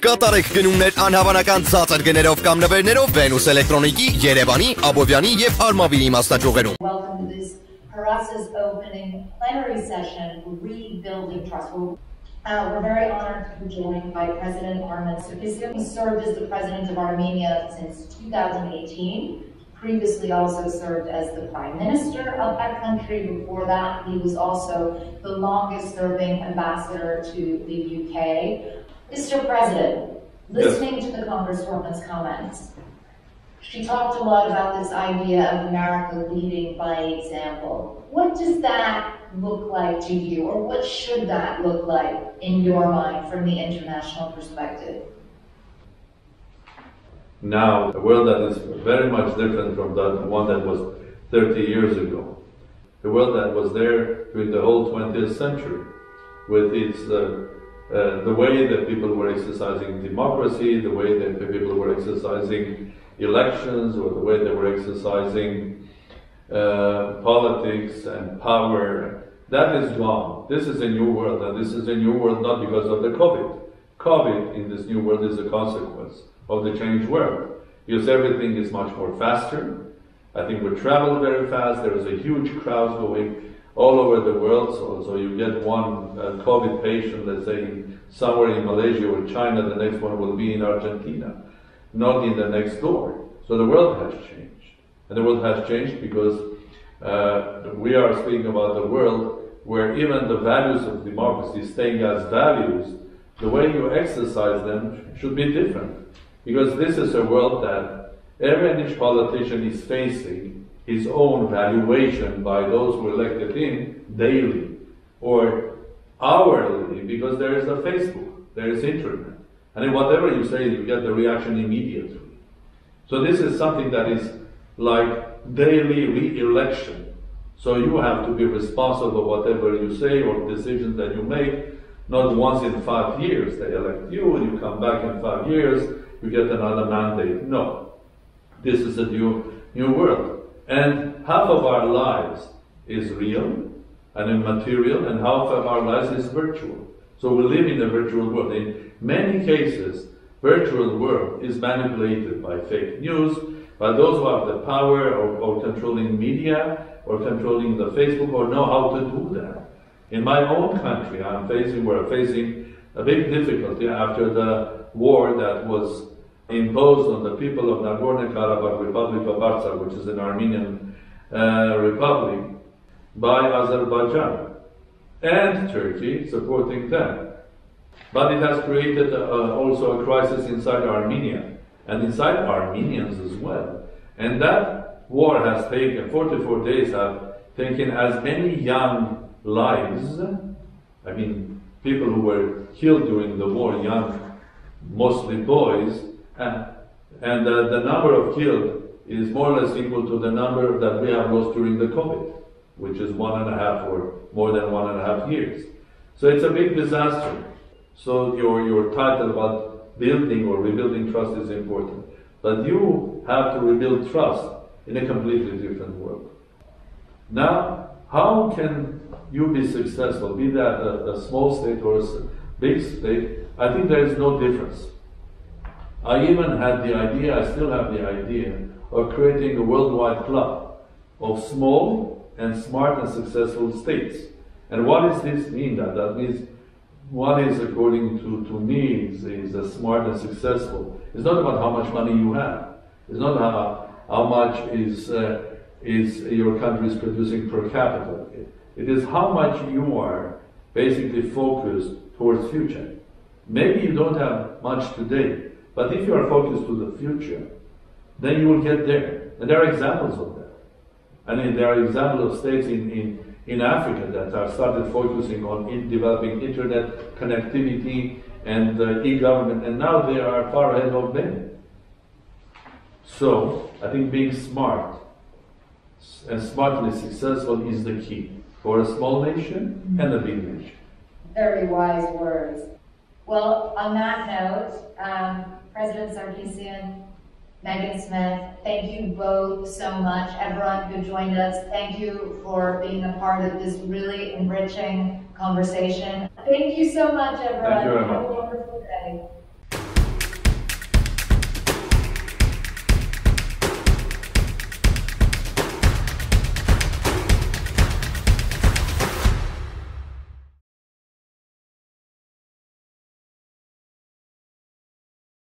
Կատարեք գնումներ անհավանական ցածր գներով կամ նվերներով Venus Էլեկտրոնիկի, Երևանի, Աբովյանի եւ Արմավիրի մասնաճյուղերում։ Welcome to this Horassis opening plenary session, Rebuilding Trust. We're very honored to be joined by President Armեն Sարգsյանը. He served as the president of Armenia since 2018. Previously also served as the prime minister of that country. Before that, he was also the longest serving ambassador to the UK. Mr. President, listening to the Congresswoman's comments, she talked a lot about this idea of America leading by example. What does that look like to you, or what should that look like in your mind from the international perspective? Now, a world that is very much different from the one that was 30 years ago. A world that was there during the whole 20th century, with its the way that people were exercising democracy, the way that people were exercising elections, or the way they were exercising politics and power. That is gone. This is a new world, and this is a new world not because of the COVID. COVID in this new world is a consequence of the changed world, because everything is much more faster. I think we travel very fast. There is a huge crowd going all over the world. So you get one COVID patient, let's say, somewhere in Malaysia or China, the next one will be in Argentina, not in the next door. So the world has changed. And the world has changed because we are speaking about a world where even the values of democracy, staying as values, the way you exercise them should be different. Because this is a world that every and each politician is facing his own valuation by those who elected him daily or hourly, because there is a Facebook, there is internet. And in whatever you say, you get the reaction immediately. So this is something that is like daily re-election. So you have to be responsible for whatever you say or decisions that you make. Not once in 5 years they elect you, and you come back in 5 years, you get another mandate. No. This is a new world. And half of our lives is real and immaterial, and half of our lives is virtual. So we live in a virtual world. In many cases, virtual world is manipulated by fake news, by those who have the power or controlling media or controlling the Facebook or know how to do that. In my own country, we're facing a big difficulty after the war that was imposed on the people of Nagorno-Karabakh Republic of Artsakh, which is an Armenian republic, by Azerbaijan and Turkey supporting them. But it has created also a crisis inside Armenia and inside Armenians as well. And that war has taken, 44 days have taken as many young lives, I mean, people who were killed during the war, young, mostly boys, and the number of killed is more or less equal to the number that we have lost during the COVID, which is 1.5 or more than 1.5 years. So it's a big disaster. So your title about building or rebuilding trust is important. But you have to rebuild trust in a completely different world. Now, how can you be successful, be that a small state or a big state? I think there is no difference. I even had the idea, I still have the idea, of creating a worldwide club of small and smart and successful states. And what does this mean? That means what is, according to me, is a smart and successful. It's not about how much money you have. It's not how much is your country is producing per capita. It is how much you are basically focused towards future. Maybe you don't have much today, but if you are focused to the future, then you will get there. And there are examples of that. I mean, there are examples of states in Africa that have started focusing on developing internet connectivity and e-government, and now they are far ahead of them. So, I think being smart and smartly successful is the key for a small nation and a big nation. Very wise words. Well, on that note, President Sargsyan, Megan Smith, thank you both so much. Everyone who joined us, thank you for being a part of this really enriching conversation. Thank you so much, everyone. Thank you very much. Have a wonderful day.